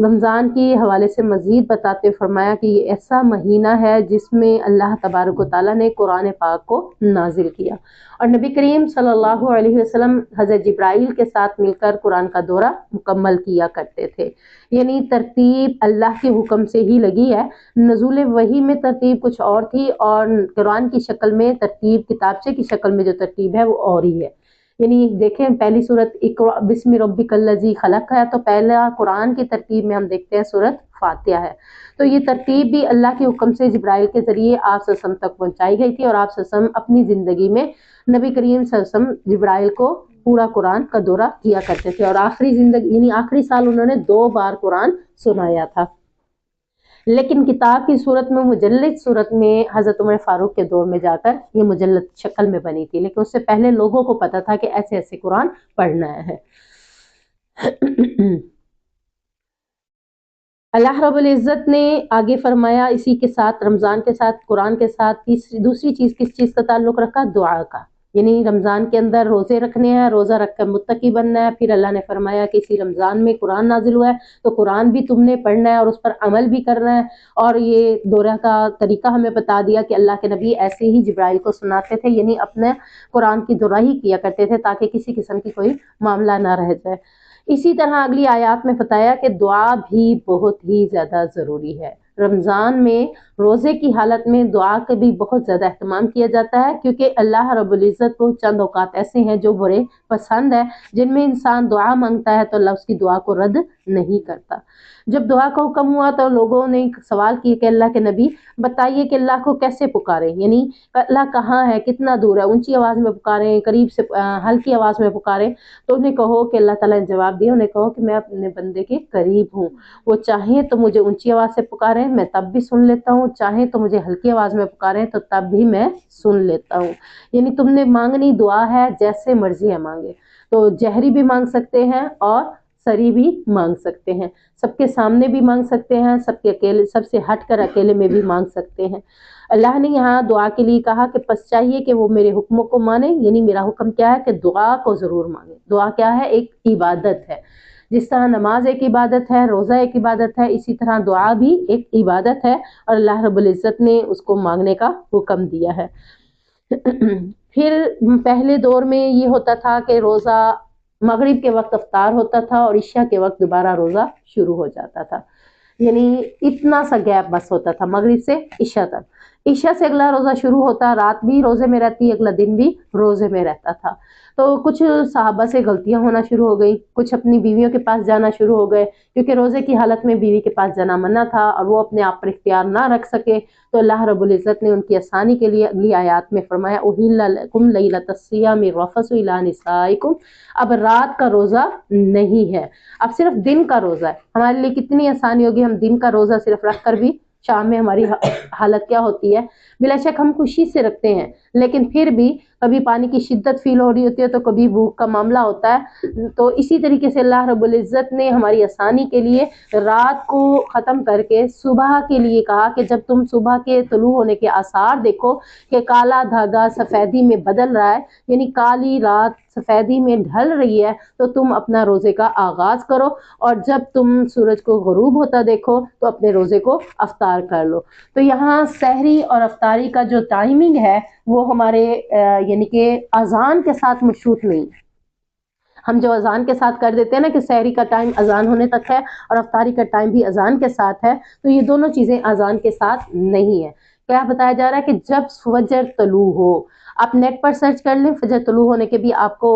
رمضان کی حوالے سے مزید بتاتے ہوئے فرمایا کہ یہ ایسا مہینہ ہے جس میں اللہ تبارک و تعالیٰ نے قرآن پاک کو نازل کیا، اور نبی کریم صلی اللہ علیہ وسلم حضرت جبرائیل کے ساتھ مل کر قرآن کا دورہ مکمل کیا کرتے تھے۔ یعنی ترتیب اللہ کے حکم سے ہی لگی ہے، نزول وحی میں ترتیب کچھ اور تھی، اور قرآن کی شکل میں ترتیب، کتابچے کی شکل میں جو ترتیب ہے وہ اور ہی ہے۔ یعنی دیکھیں پہلی سورت اقرأ بسم ربک الذی خلق ہے، تو پہلا قرآن کی ترتیب میں ہم دیکھتے ہیں سورت فاتحہ ہے۔ تو یہ ترتیب بھی اللہ کے حکم سے جبرائیل کے ذریعے آپ صلی اللہ علیہ وسلم تک پہنچائی گئی تھی، اور آپ صلی اللہ علیہ وسلم اپنی زندگی میں نبی کریم صلی اللہ علیہ وسلم جبرائیل کو پورا قرآن کا دورہ کیا کرتے تھے، اور آخری زندگی یعنی آخری سال انہوں نے 2 بار قرآن سنایا تھا۔ لیکن کتاب کی صورت میں، مجلد صورت میں حضرت عمر فاروق کے دور میں جا کر یہ مجلد شکل میں بنی تھی، لیکن اس سے پہلے لوگوں کو پتا تھا کہ ایسے ایسے قرآن پڑھنا ہے۔ اللہ رب العزت نے آگے فرمایا اسی کے ساتھ، رمضان کے ساتھ، قرآن کے ساتھ دوسری چیز کس چیز کا تعلق رکھا؟ دعا کا۔ یعنی رمضان کے اندر روزے رکھنے ہیں، روزہ رکھ کر متقی بننا ہے۔ پھر اللہ نے فرمایا کہ اسی رمضان میں قرآن نازل ہوا ہے، تو قرآن بھی تم نے پڑھنا ہے اور اس پر عمل بھی کرنا ہے۔ اور یہ دورہ کا طریقہ ہمیں بتا دیا کہ اللہ کے نبی ایسے ہی جبرائیل کو سناتے تھے، یعنی اپنے قرآن کی دورہ ہی کیا کرتے تھے تاکہ کسی قسم کی کوئی معاملہ نہ رہ جائے۔ اسی طرح اگلی آیات میں بتایا کہ دعا بھی بہت ہی زیادہ ضروری ہے۔ رمضان میں روزے کی حالت میں دعا کا بھی بہت زیادہ اہتمام کیا جاتا ہے، کیونکہ اللہ رب العزت کو چند اوقات ایسے ہیں جو بڑے پسند ہے، جن میں انسان دعا مانگتا ہے تو اللہ اس کی دعا کو رد نہیں کرتا۔ جب دعا کا حکم ہوا تو لوگوں نے سوال کیا کہ اللہ کے نبی بتائیے کہ اللہ کو کیسے پکارے، یعنی اللہ کہاں ہے، کتنا دور ہے، اونچی آواز میں پکاریں، قریب سے ہلکی آواز میں پکاریں؟ تو انہیں کہو کہ اللہ تعالیٰ نے جواب دیا، انہیں کہو کہ میں اپنے بندے کے قریب ہوں، وہ چاہیں تو مجھے اونچی آواز سے پکاریں میں تب بھی سن لیتا ہوں، چاہیں تو مجھے ہلکی آواز میں پکاریں تو تب بھی میں سن لیتا ہوں۔ یعنی تم نے مانگنی دعا ہے، جیسے مرضی ہے مانگے، تو جہری بھی مانگ سکتے ہیں اور سری بھی مانگ سکتے ہیں، سب کے سامنے بھی مانگ سکتے ہیں، سب سے ہٹ کر اکیلے میں بھی مانگ سکتے ہیں۔ اللہ نے یہاں دعا کے لیے کہا کہ پس چاہیے کہ وہ میرے حکموں کو مانے، یعنی میرا حکم کیا ہے کہ دعا کو ضرور مانگے۔ دعا کیا ہے؟ ایک عبادت ہے۔ جس طرح نماز ایک عبادت ہے، روزہ ایک عبادت ہے، اسی طرح دعا بھی ایک عبادت ہے، اور اللہ رب العزت نے اس کو مانگنے کا حکم دیا ہے۔ پھر پہلے دور میں یہ ہوتا تھا کہ روزہ مغرب کے وقت افطار ہوتا تھا اور عشاء کے وقت دوبارہ روزہ شروع ہو جاتا تھا، یعنی اتنا سا گیپ بس ہوتا تھا مغرب سے عشاء تک۔ عشاء سے اگلا روزہ شروع ہوتا، رات بھی روزے میں رہتی، اگلا دن بھی روزے میں رہتا تھا۔ تو کچھ صحابہ سے غلطیاں ہونا شروع ہو گئی، کچھ اپنی بیویوں کے پاس جانا شروع ہو گئے، کیونکہ روزے کی حالت میں بیوی کے پاس جانا منع تھا اور وہ اپنے آپ پر اختیار نہ رکھ سکے، تو اللہ رب العزت نے ان کی آسانی کے لیے اگلی آیات میں فرمایا احل لکم لیلۃ الصیام الرفث الی نسائکم، اب رات کا روزہ نہیں ہے، اب صرف دن کا روزہ ہے۔ ہمارے لیے کتنی آسانی ہوگی، ہم دن کا روزہ صرف رکھ کر بھی شام میں ہماری حالت کیا ہوتی ہے، بلا شک ہم خوشی سے رکھتے ہیں، لیکن پھر بھی کبھی پانی کی شدت فیل ہو رہی ہوتی ہے تو کبھی بھوک کا معاملہ ہوتا ہے۔ تو اسی طریقے سے اللہ رب العزت نے ہماری آسانی کے لیے رات کو ختم کر کے صبح کے لیے کہا کہ جب تم صبح کے طلوع ہونے کے آثار دیکھو کہ کالا دھاگا سفیدی میں بدل رہا ہے، یعنی کالی رات سفیدی میں ڈھل رہی ہے، تو تم اپنا روزے کا آغاز کرو، اور جب تم سورج کو غروب ہوتا دیکھو تو اپنے روزے کو افطار کر لو۔ تو یہاں سحری اور افطاری کا جو ٹائمنگ ہے وہ ہمارے یعنی کہ اذان کے ساتھ مشروط نہیں ہے۔ ہم جو اذان کے ساتھ کر دیتے ہیں نا کہ سحری کا ٹائم اذان ہونے تک ہے اور افطاری کا ٹائم بھی اذان کے ساتھ ہے، تو یہ دونوں چیزیں اذان کے ساتھ نہیں ہے۔ کیا بتایا جا رہا ہے کہ جب فجر طلوع ہو، آپ نیٹ پر سرچ کر لیں، فجر طلوع ہونے کے بھی آپ کو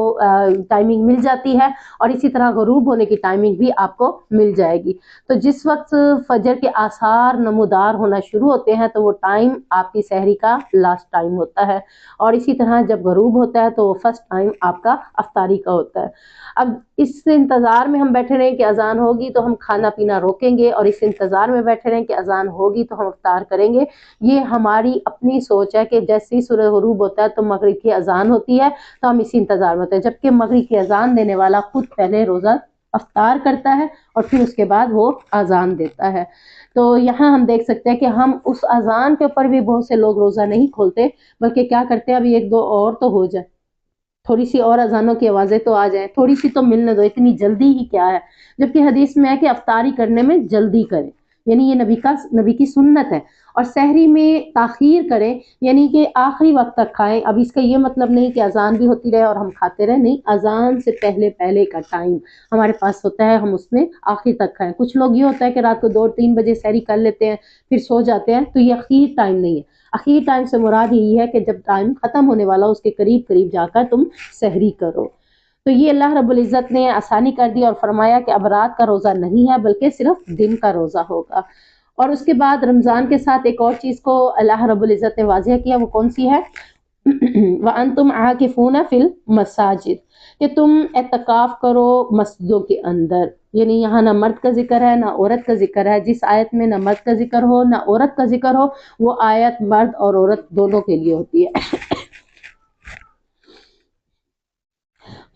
ٹائمنگ مل جاتی ہے، اور اسی طرح غروب ہونے کی ٹائمنگ بھی آپ کو مل جائے گی۔ تو جس وقت فجر کے آثار نمودار ہونا شروع ہوتے ہیں تو وہ ٹائم آپ کی سحری کا لاسٹ ٹائم ہوتا ہے، اور اسی طرح جب غروب ہوتا ہے تو وہ فرسٹ ٹائم آپ کا افطاری کا ہوتا ہے۔ اب اس انتظار میں ہم بیٹھے رہیں کہ اذان ہوگی تو ہم کھانا پینا روکیں گے، اور اس انتظار میں بیٹھے رہیں کہ اذان ہوگی تو ہم افطار کریں گے، یہ ہماری اپنی سوچ ہے کہ جیسے ہی سورج غروب ہوتا ہے تو مغرب کی اذان ہوتی ہے تو ہم اسی انتظار میں ہوتے ہیں، جبکہ مغرب کی اذان دینے والا خود پہلے روزہ افطار کرتا ہے اور پھر اس کے بعد وہ اذان دیتا ہے۔ تو یہاں ہم دیکھ سکتے ہیں کہ ہم اس اذان کے اوپر بھی بہت سے لوگ روزہ نہیں کھولتے، بلکہ کیا کرتے ہیں ابھی ایک دو اور تو ہو جائے تھوڑی سی اور اذانوں کی آوازیں تو آ جائیں، تھوڑی سی تو ملنے دو، اتنی جلدی ہی کیا ہے؟ جبکہ حدیث میں ہے کہ افطاری کرنے میں جلدی کریں، یعنی یہ نبی کی سنت ہے، اور سحری میں تاخیر کریں، یعنی کہ آخری وقت تک کھائیں۔ اب اس کا یہ مطلب نہیں کہ اذان بھی ہوتی رہے اور ہم کھاتے رہے، نہیں، اذان سے پہلے کا ٹائم ہمارے پاس ہوتا ہے، ہم اس میں آخری تک کھائیں۔ کچھ لوگ یہ ہوتا ہے کہ رات کو 2-3 بجے سحری کر لیتے ہیں پھر سو جاتے ہیں، تو یہ اخیر ٹائم نہیں ہے۔ اخیر ٹائم سے مراد یہی ہے کہ جب ٹائم ختم ہونے والا اس کے قریب جا کر تم سحری کرو۔ تو یہ اللہ رب العزت نے آسانی کر دی اور فرمایا کہ اب رات کا روزہ نہیں ہے بلکہ صرف دن کا روزہ ہوگا۔ اور اس کے بعد رمضان کے ساتھ ایک اور چیز کو اللہ رب العزت نے واضح کیا، وہ کون سی ہے؟ وَأَنْتُمْ عَاكِفُونَ فِي الْمَسَاجِدِ، کہ تم اعتکاف کرو مسجدوں کے اندر، یعنی یہاں نہ مرد کا ذکر ہے نہ عورت کا ذکر ہے۔ جس آیت میں نہ مرد کا ذکر ہو نہ عورت کا ذکر ہو، وہ آیت مرد اور عورت دونوں کے لیے ہوتی ہے۔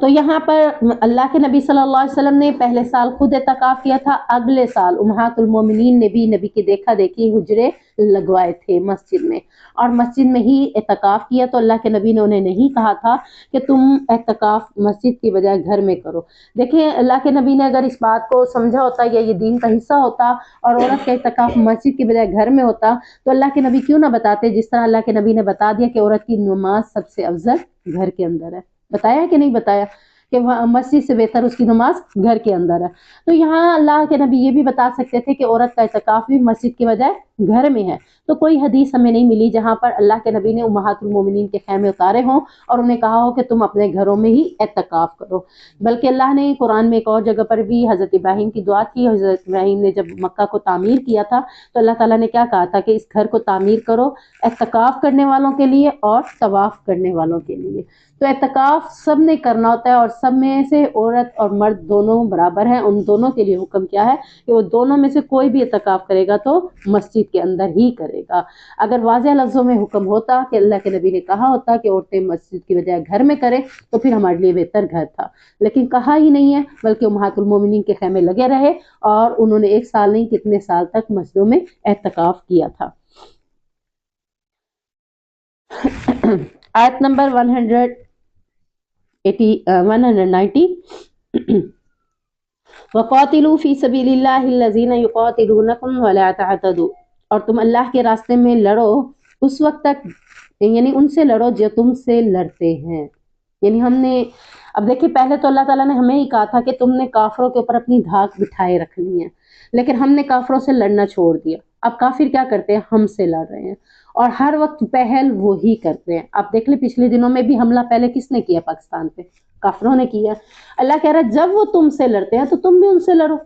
تو یہاں پر اللہ کے نبی صلی اللہ علیہ وسلم نے پہلے سال خود اعتکاف کیا تھا، اگلے سال امہات المومنین نے بھی نبی کے دیکھا دیکھی حجرے لگوائے تھے مسجد میں، اور مسجد میں ہی اعتکاف کیا۔ تو اللہ کے نبی نے انہیں نہیں کہا تھا کہ تم اعتکاف مسجد کی بجائے گھر میں کرو۔ دیکھیں اللہ کے نبی نے اگر اس بات کو سمجھا ہوتا یا یہ دین کا حصہ ہوتا اور عورت کا اعتکاف مسجد کی بجائے گھر میں ہوتا، تو اللہ کے نبی کیوں نہ بتاتے، جس طرح اللہ کے نبی نے بتا دیا کہ عورت کی نماز سب سے افضل گھر کے اندر ہے۔ بتایا کہ نہیں بتایا کہ مسجد سے بہتر اس کی نماز گھر کے اندر ہے؟ تو یہاں اللہ کے نبی یہ بھی بتا سکتے تھے کہ عورت کا اعتکاف بھی مسجد کی بجائے گھر میں ہے۔ تو کوئی حدیث ہمیں نہیں ملی جہاں پر اللہ کے نبی نے امہات المومنین کے خیمے اتارے ہوں اور انہیں کہا ہو کہ تم اپنے گھروں میں ہی اعتکاف کرو۔ بلکہ اللہ نے قرآن میں ایک اور جگہ پر بھی حضرت ابراہیم کی دعا کی۔ حضرت ابراہیم نے جب مکہ کو تعمیر کیا تھا تو اللہ تعالیٰ نے کیا کہا تھا کہ اس گھر کو تعمیر کرو اعتکاف کرنے والوں کے لیے اور طواف کرنے والوں کے لیے۔ تو اعتکاف سب نے کرنا ہوتا ہے، اور سب میں سے عورت اور مرد دونوں برابر ہیں۔ ان دونوں کے لیے حکم کیا ہے کہ وہ دونوں میں سے کوئی بھی اعتکاف کرے گا تو مسجد کے اندر ہی کرے گا۔ اگر واضح لفظوں میں حکم ہوتا کہ اللہ کے نبی نے کہا ہوتا کہ عورتیں مسجد کی بجائے گھر میں کریں تو پھر ہمارے لیے بہتر گھر تھا، لیکن کہا ہی نہیں ہے، بلکہ امہات المومنین کے خیمے لگے رہے اور انہوں نے 1 سال نہیں کتنے سال تک مسجدوں میں اعتکاف کیا تھا۔ آیت نمبر 190 وَقَاتِلُوا فِي سَبِيلِ اللَّهِ الَّذِينَ يُقَاتِلُونَكُمْ وَلَا تَعْتَدُوا، اور تم اللہ کے راستے میں لڑو اس وقت تک، یعنی ان سے لڑو جو تم سے لڑتے ہیں۔ یعنی ہم نے اب دیکھیں پہلے تو اللہ تعالیٰ نے ہمیں ہی کہا تھا کہ تم نے کافروں کے اوپر اپنی دھاک بٹھائے رکھنی ہے، لیکن ہم نے کافروں سے لڑنا چھوڑ دیا۔ اب کافر کیا کرتے ہیں؟ ہم سے لڑ رہے ہیں، اور ہر وقت پہل وہی کرتے ہیں۔ آپ دیکھ لیں پچھلے دنوں میں بھی حملہ پہلے کس نے کیا؟ پاکستان پہ کافروں نے کیا۔ اللہ کہہ رہا ہے جب وہ تم سے لڑتے ہیں تو تم بھی ان سے لڑو۔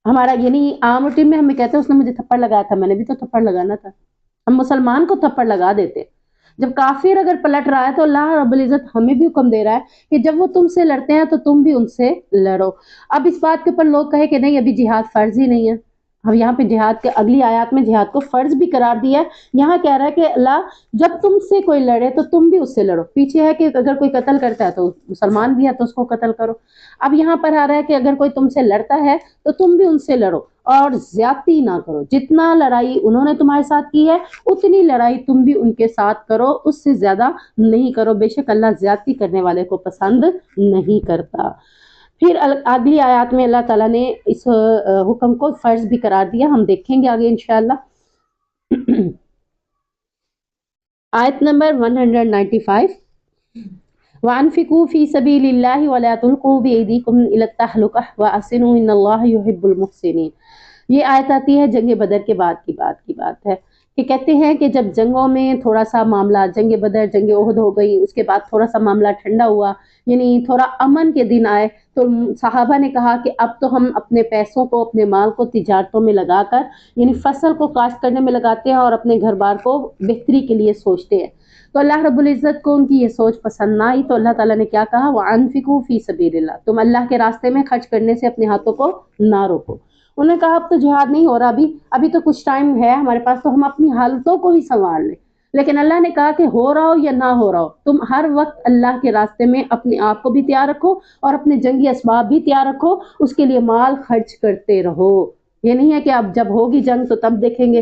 ہمارا یعنی عام روٹین میں ہمیں کہتے ہیں اس نے مجھے تھپڑ لگایا تھا، میں نے بھی تو تھپڑ لگانا تھا، ہم مسلمان کو تھپڑ لگا دیتے۔ جب کافر اگر پلٹ رہا ہے تو اللہ رب العزت ہمیں بھی حکم دے رہا ہے کہ جب وہ تم سے لڑتے ہیں تو تم بھی ان سے لڑو۔ اب اس بات کے اوپر لوگ کہے کہ نہیں ابھی جہاد فرض ہی نہیں ہے، ہم یہاں پہ جہاد کے اگلی آیات میں جہاد کو فرض بھی قرار دیا ہے۔ یہاں کہہ رہا ہے کہ اللہ جب تم سے کوئی لڑے تو تم بھی اس سے لڑو۔ پیچھے ہے کہ اگر کوئی قتل کرتا ہے تو مسلمان بھی ہے تو اس کو قتل کرو۔ اب یہاں پر آ رہا ہے کہ اگر کوئی تم سے لڑتا ہے تو تم بھی ان سے لڑو اور زیادتی نہ کرو۔ جتنا لڑائی انہوں نے تمہارے ساتھ کی ہے اتنی لڑائی تم بھی ان کے ساتھ کرو، اس سے زیادہ نہیں کرو، بے شک اللہ زیادتی کرنے والے کو پسند نہیں کرتا۔ پھر اگلی آیات میں اللہ تعالیٰ نے اس حکم کو فرض بھی قرار دیا، ہم دیکھیں گے آگے انشاءاللہ۔ آیت نمبر 195 وَأَنفِقُوا فِي سَبِيلِ اللَّهِ وَلَا تُلْقُوا بِأَيْدِيكُمْ إِلَى التَّهْلُكَةِ وَأَحْسِنُوا إِنَّ اللَّهَ يُحِبُّ الْمُحْسِنِينَ۔ یہ آیت آتی ہے جنگ بدر کے بعد کی بات ہے کہ کہتے ہیں کہ جب جنگوں میں تھوڑا سا معاملہ، جنگ بدر جنگ احد ہو گئی، اس کے بعد تھوڑا سا معاملہ ٹھنڈا ہوا، یعنی تھوڑا امن کے دن آئے، تو صحابہ نے کہا کہ اب تو ہم اپنے پیسوں کو، اپنے مال کو تجارتوں میں لگا کر، یعنی فصل کو کاشت کرنے میں لگاتے ہیں اور اپنے گھر بار کو بہتری کے لیے سوچتے ہیں۔ تو اللہ رب العزت کو ان کی یہ سوچ پسند نہ آئی، تو اللہ تعالیٰ نے کیا کہا؟ وَأَنفِقُوا فِي سَبِيلِ اللَّهِ، تم اللہ کے راستے میں خرچ کرنے سے اپنے ہاتھوں کو نہ روکو۔ انہوں نے کہا اب تو جہاد نہیں ہو رہا، ابھی تو کچھ ٹائم ہے ہمارے پاس، تو ہم اپنی حالتوں کو ہی سنوار لیں۔ لیکن اللہ نے کہا کہ ہو رہا ہو یا نہ ہو رہا ہو، تم ہر وقت اللہ کے راستے میں اپنے آپ کو بھی تیار رکھو اور اپنے جنگی اسباب بھی تیار رکھو، اس کے لیے مال خرچ کرتے رہو۔ یہ نہیں ہے کہ اب جب ہوگی جنگ تو تب دیکھیں گے،